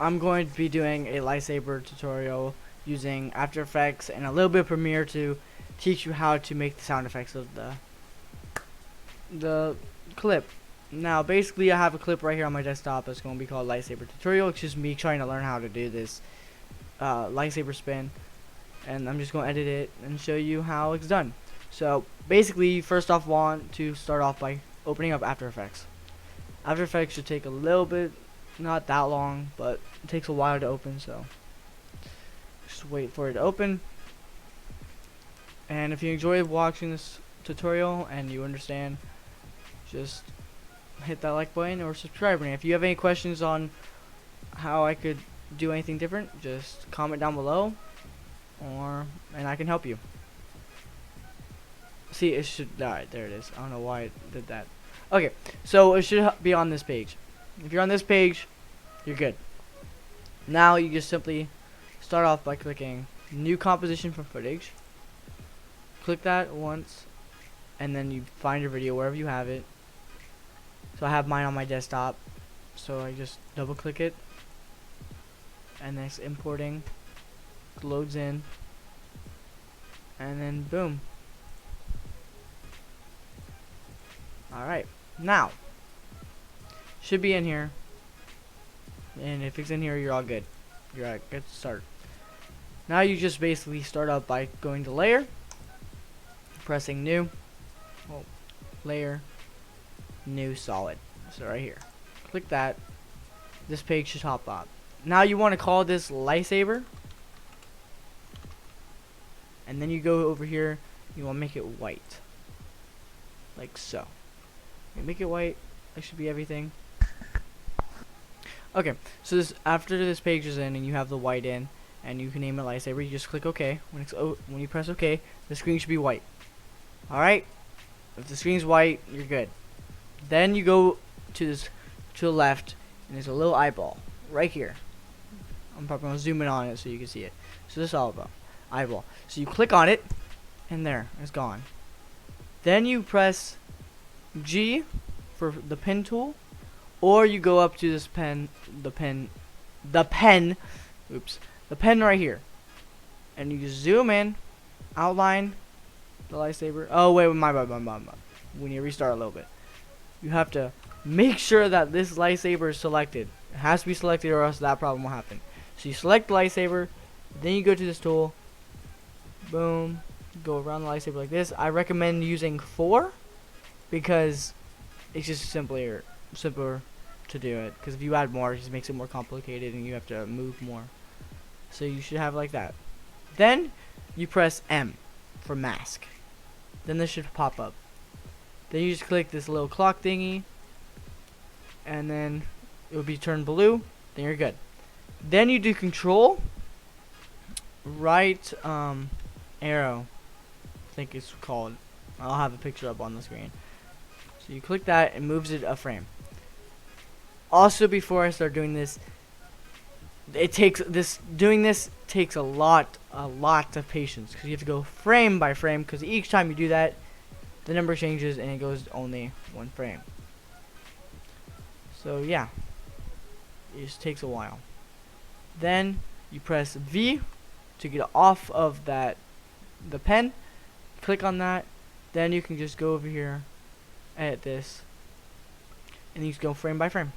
I'm going to be doing a lightsaber tutorial using After Effects and a little bit of Premiere to teach you how to make the sound effects of the clip. Now, basically, I have a clip right here on my desktop that's going to be called Lightsaber Tutorial. It's just me trying to learn how to do this lightsaber spin, and I'm just going to edit it and show you how it's done. So, basically, you first off want to start off by opening up After Effects. After Effects should take a little bit, not that long, but it takes a while to open, so just wait for it to open. And if you enjoyed watching this tutorial and you understand, just hit that like button or subscribe. And if you have any questions on how I could do anything different, just comment down below, and I can help you. See, it should, alright, there it is. I don't know why it did that. Okay, so it should be on this page. If you're on this page, you're good. Now you just simply start off by clicking New Composition from Footage. Click that once, and then you find your video wherever you have it. So I have mine on my desktop, so I just double click it, and then it's importing, it loads in, and then boom. Alright, now should be in here, and if it's in here, you're all good. You're at good start. Now you just basically start out by going to Layer, pressing New, Layer, New Solid. So right here, click that. This page should pop up. Now you want to call this lightsaber, and then you go over here. You want to make it white, like so. You make it white. That should be everything. Okay, so this after this page is in and you have the white in, and you can name it lightsaber. You just click OK. When you press OK, the screen should be white. All right. If the screen's white, you're good. Then you go to the left, and there's a little eyeball right here. I'm probably gonna zoom in on it so you can see it. So this eyeball. So you click on it, and there, it's gone. Then you press G for the pen tool, or you go up to this pen, the pen right here, and you just zoom in, outline the lightsaber. Oh wait, my bad. We need to restart a little bit. You have to make sure that this lightsaber is selected. It has to be selected, or else that problem will happen. So you select the lightsaber, then you go to this tool, boom, go around the lightsaber like this. I recommend using 4 because it's just simpler to do it. Because if you add more, it just makes it more complicated and you have to move more. So you should have like that. Then you press M for mask. Then this should pop up. Then you just click this little clock thingy, and then it will be turned blue. Then you're good. Then you do Control right arrow, I think it's called. I'll have a picture up on the screen. So you click that, it moves it a frame. Also, before I start doing this, doing this takes a lot of patience, because you have to go frame by frame, because each time you do that, the number changes and it goes only 1 frame. So yeah, it just takes a while. Then you press V to get off of the pen. Click on that. Then you can just go over here, edit this, and you just go frame by frame.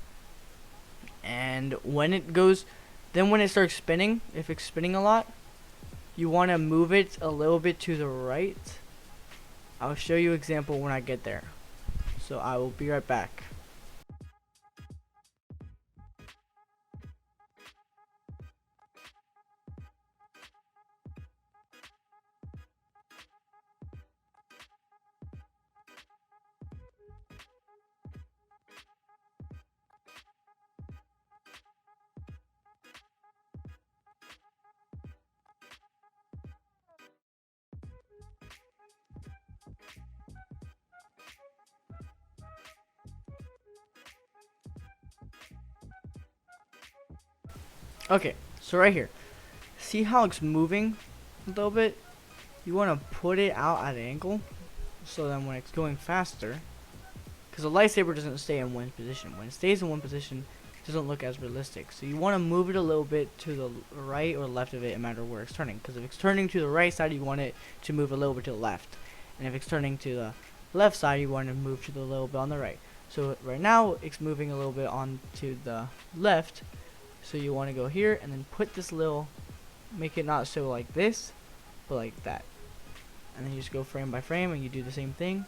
And when it starts spinning, if it's spinning a lot, you want to move it a little bit to the right. I'll show you an example when I get there. So I will be right back. Okay, so right here, see how it's moving a little bit? You want to put it out at an angle, so then when it's going faster, because the lightsaber doesn't stay in one position. When it stays in one position, doesn't look as realistic. So you want to move it a little bit to the right or left of it, no matter where it's turning. Because if it's turning to the right side, you want it to move a little bit to the left. And if it's turning to the left side, you want to move to the little bit on the right. So right now, it's moving a little bit on to the left. So you want to go here and then put this little, make it not so like this, but like that. And then you just go frame by frame and you do the same thing.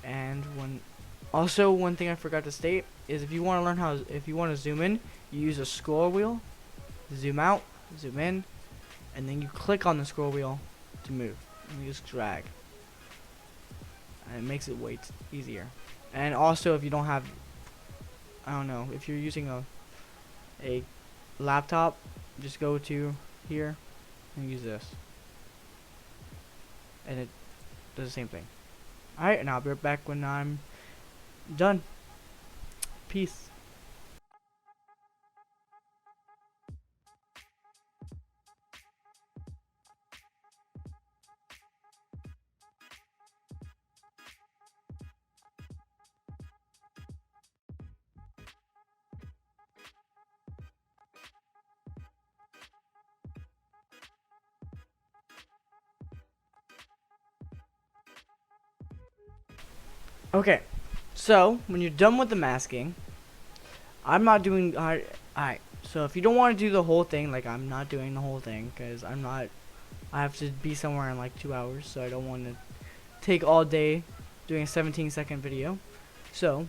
And also one thing I forgot to state is if you want to learn if you want to zoom in, you use a scroll wheel, zoom out, zoom in, and then you click on the scroll wheel to move. And you just drag. And it makes it way easier. And also if you don't have, I don't know, if you're using a laptop, just go to here and use this. And it does the same thing. Alright, and I'll be right back when I'm done. Peace. Okay, so when you're done with the masking, I'm not doing. Alright, so if you don't want to do the whole thing, like I'm not doing the whole thing, because I have to be somewhere in like 2 hours, so I don't want to take all day doing a 17-second video. So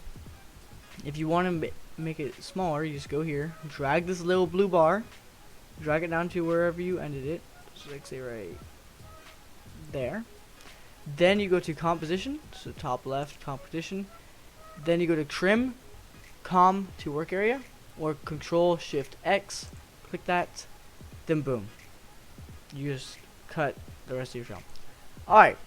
if you want to make it smaller, you just go here, drag this little blue bar, drag it down to wherever you ended it, so like say right there. Then you go to composition, so top left composition. Then you go to trim, com to work area, or Control Shift X. Click that, then boom. You just cut the rest of your film. Alright,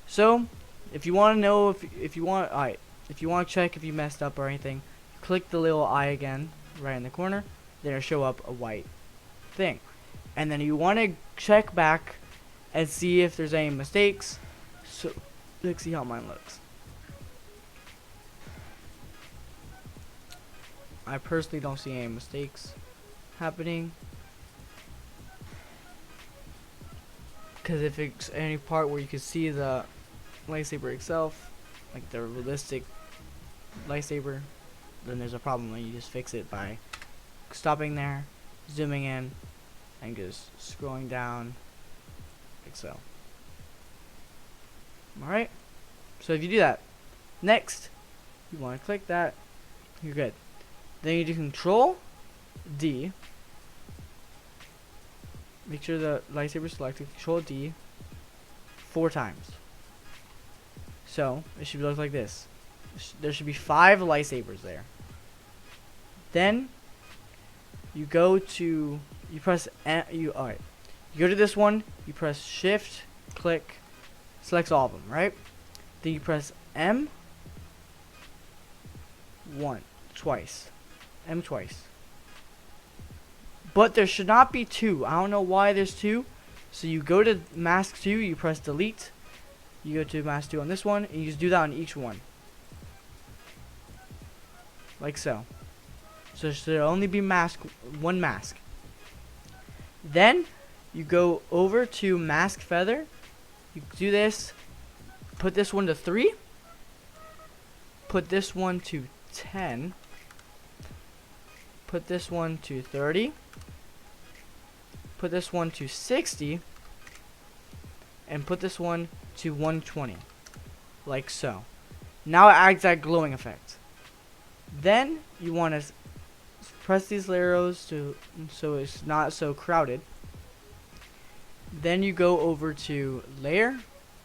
so if you want to know if you want to check if you messed up or anything, click the little eye again right in the corner. Then it'll show up a white thing, and then you want to check back and see if there's any mistakes. So let's see how mine looks. I personally don't see any mistakes happening, because if it's any part where you can see the lightsaber itself, like the realistic lightsaber, then there's a problem, and you just fix it by stopping there, zooming in, and just scrolling down like so. Alright, so if you do that, next you want to click that, you're good. Then you do Control D, make sure the lightsaber is selected, Control D 4 times. So it should look like this. There should be 5 lightsabers there. Then you go to, you press you go to this one, you press Shift, click, selects all of them, right? Then you press M twice. M twice. But there should not be 2. I don't know why there's 2. So you go to mask 2, you press delete. You go to mask 2 on this one, and you just do that on each one. Like so. So there should only be one mask. Then you go over to mask feather. You do this, put this one to 3, put this one to 10, put this one to 30, put this one to 60, and put this one to 120, like so. Now it adds that glowing effect. Then you want to press these arrows so it's not so crowded. Then you go over to layer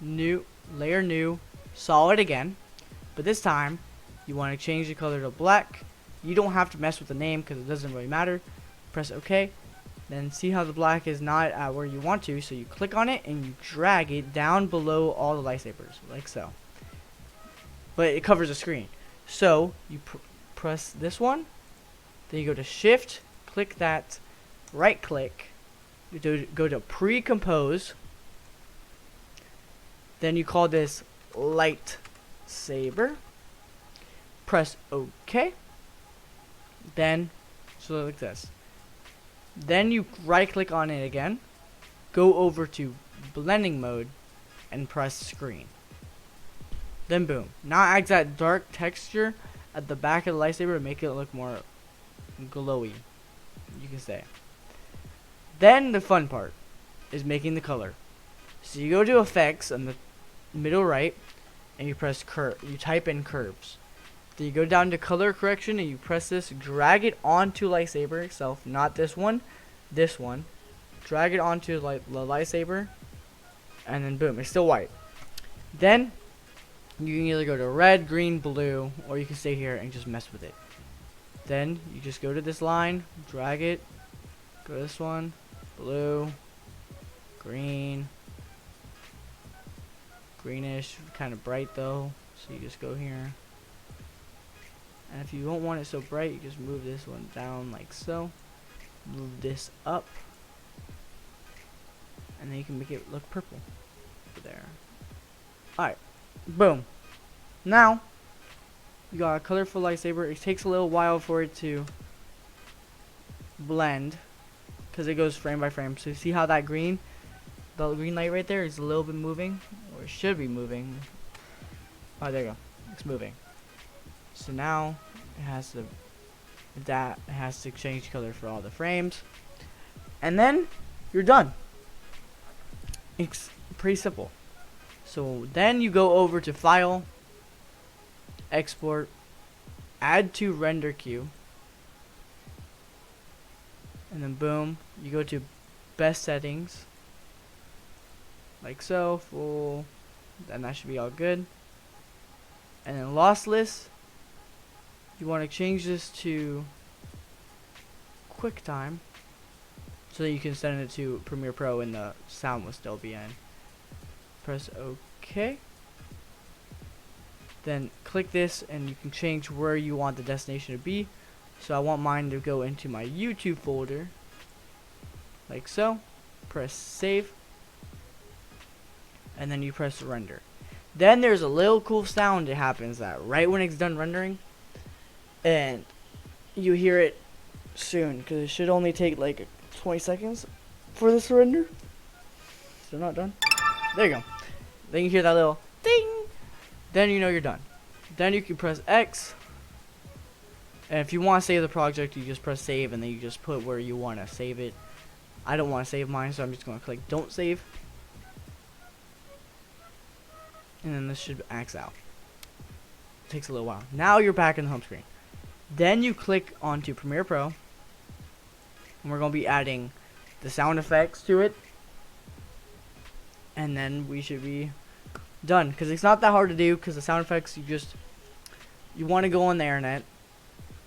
new, solid again, but this time you want to change the color to black. You don't have to mess with the name because it doesn't really matter. Press OK. Then see how the black is not at where you want to, so you click on it and you drag it down below all the lightsabers, like so. But it covers the screen. So you press this one, then you go to Shift, click that, right click, you go to pre-compose, then you call this light saber, press OK, Then, so like this. Then you right click on it again, go over to blending mode, and press screen. Then boom. Now it adds that dark texture at the back of the lightsaber to make it look more glowy, you can say. Then the fun part is making the color. So you go to effects on the middle right, and you press you type in curves. Then you go down to color correction and you press this, drag it onto lightsaber itself, not this one, this one. Drag it onto the lightsaber, and then boom, it's still white. Then you can either go to red, green, blue, or you can stay here and just mess with it. Then you just go to this line, drag it, go to this one, blue, green, greenish, kind of bright though, so you just go here. And if you don't want it so bright, you just move this one down like so, move this up, and then you can make it look purple over there. Alright, boom. Now you got a colorful lightsaber. It takes a little while for it to blend because it goes frame by frame. So you see how that green, the green light right there is a little bit moving, or it should be moving. Oh, there you go. It's moving. So now it has to change color for all the frames, and then you're done. It's pretty simple. So then you go over to File, Export, Add to Render Queue, and then boom, you go to Best Settings, like so, full, and that should be all good. And then Lossless, you want to change this to QuickTime, so that you can send it to Premiere Pro and the sound will still be in. Press OK. Then click this and you can change where you want the destination to be. So I want mine to go into my YouTube folder, like so. Press save, and then you press render. Then there's a little cool sound that happens that right when it's done rendering, and you hear it soon because it should only take like 20 seconds for this to render. Still not done. There you go. Then you hear that little ding. Then you know you're done. Then you can press X, and if you want to save the project, you just press save, and then you just put where you want to save it. I don't want to save mine, so I'm just going to click don't save, and then this should X out. It takes a little while. Now you're back in the home screen. Then you click onto Premiere Pro, and we're going to be adding the sound effects to it, and then we should be done, because it's not that hard to do, because the sound effects, you want to go on the internet,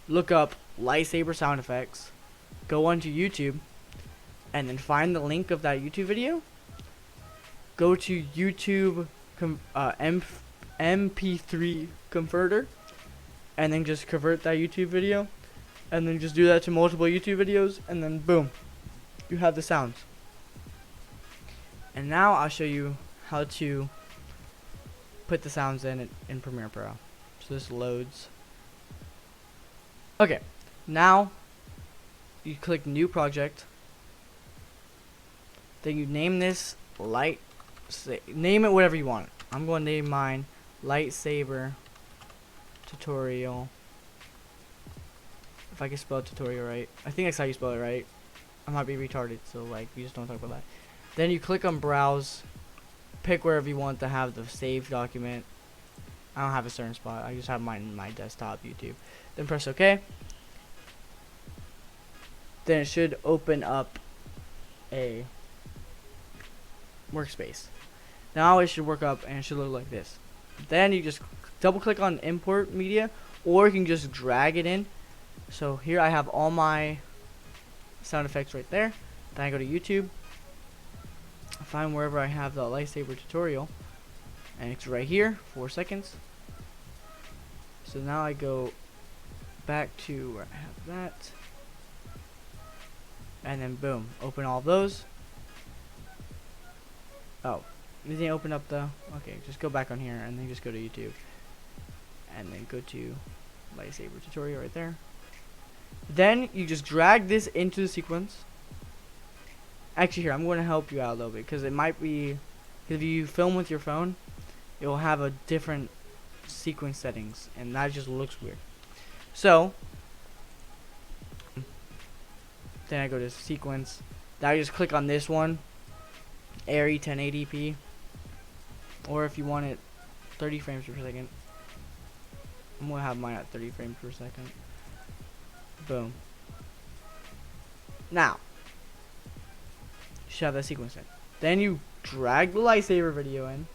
look up lightsaber sound effects, go onto YouTube, and then find the link of that YouTube video, go to YouTube MP3 converter, and then just convert that YouTube video, and then just do that to multiple YouTube videos, and then boom, you have the sounds. And now I'll show you how to put the sounds in Premiere Pro. So this loads. Okay, now you click new project. Then you name this name it whatever you want. I'm going to name mine lightsaber tutorial. If I can spell tutorial right. I think that's how you spell it right. I might be retarded, so like we just don't talk about that. Then you click on browse, pick wherever you want to have the saved document. I don't have a certain spot, I just have mine in my desktop YouTube. Then press OK. Then it should open up a workspace. Now it should work up and it should look like this. Then you just double click on import media, or you can just drag it in. So here I have all my sound effects right there. Then I go to YouTube, find wherever I have the lightsaber tutorial, and it's right here, 4 seconds. So now I go back to where I have that, and then boom, open all those. Oh, you didn't open up the, okay, just go back on here and then just go to YouTube, and then go to lightsaber tutorial right there. Then you just drag this into the sequence. Actually, here, I'm going to help you out a little bit, because it might be, if you film with your phone, it will have a different sequence settings, and that just looks weird. So then I go to sequence. Then I just click on this one, ARRI 1080p, or if you want it 30 frames per second, I'm gonna have mine at 30 frames per second. Boom. Now you should have that sequence in. Then you drag the lightsaber video in,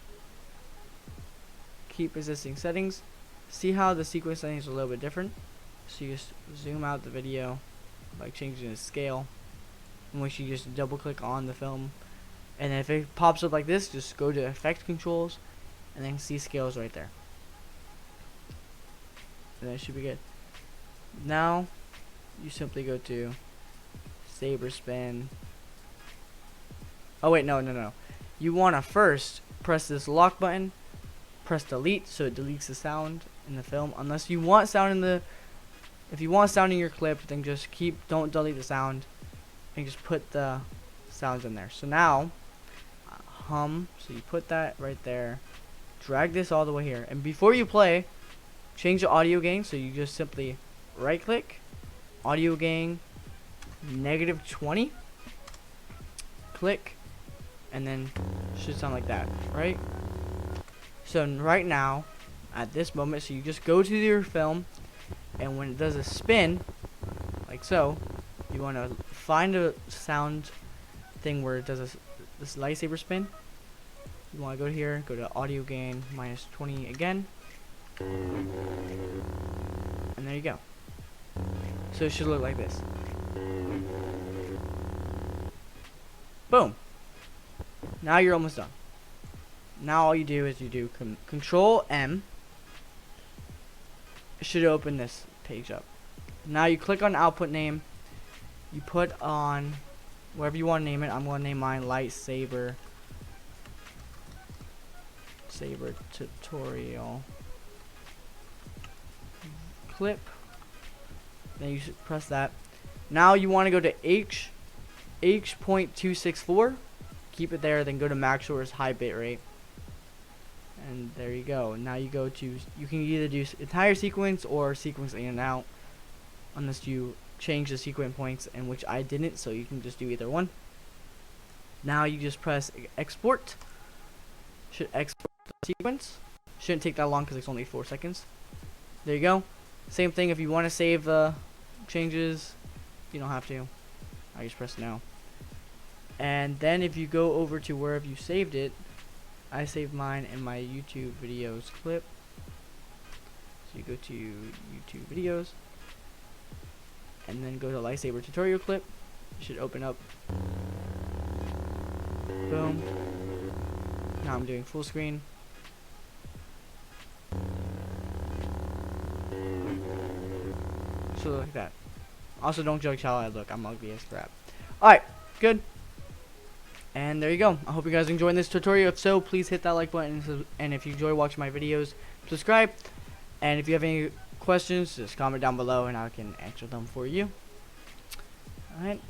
keep existing settings. See how the sequence settings are a little bit different? So you just zoom out the video by changing the scale, in which you just double click on the film, and then if it pops up like this, just go to effect controls and then see scales right there, and then it should be good. Now you simply go to Saber spin. Oh wait, no. You want to first press this lock button, press delete, so it deletes the sound in the film. Unless you want sound in the, if you want sound in your clip, then just don't delete the sound, and just put the sounds in there. So now, hum. So you put that right there. Drag this all the way here, and before you play, change the audio gain. So you just simply right click, audio gain, -20. Click, and then it should sound like that, right? So right now, at this moment, so you just go to your film, and when it does a spin, like so, you want to find a sound thing where it does this lightsaber spin. You want to go here, go to audio gain -20 again, and there you go. So it should look like this. Boom. Now you're almost done. Now all you do is you do Control M. It should open this page up. Now you click on output name. You put on whatever you want to name it. I'm going to name mine Lightsaber Tutorial Clip. Then you should press that. Now you want to go to H.264. Keep it there, then go to max source high bit rate. And there you go. Now you go to, you can either do entire sequence or sequence in and out, unless you change the sequence points, and which I didn't, so you can just do either one. Now you just press export. Should export the sequence. Shouldn't take that long because it's only 4 seconds. There you go. Same thing if you want to save the changes, you don't have to. I just press no. And then if you go over to wherever you saved it, I saved mine in my YouTube videos clip. So you go to YouTube videos, and then go to lightsaber tutorial clip. It should open up. Boom. Now I'm doing full screen. So like that. Also, don't judge how I look. I'm ugly as crap. Alright, good. And there you go. I hope you guys are enjoying this tutorial. If so, please hit that like button. And if you enjoy watching my videos, subscribe. And if you have any questions, just comment down below and I can answer them for you. Alright.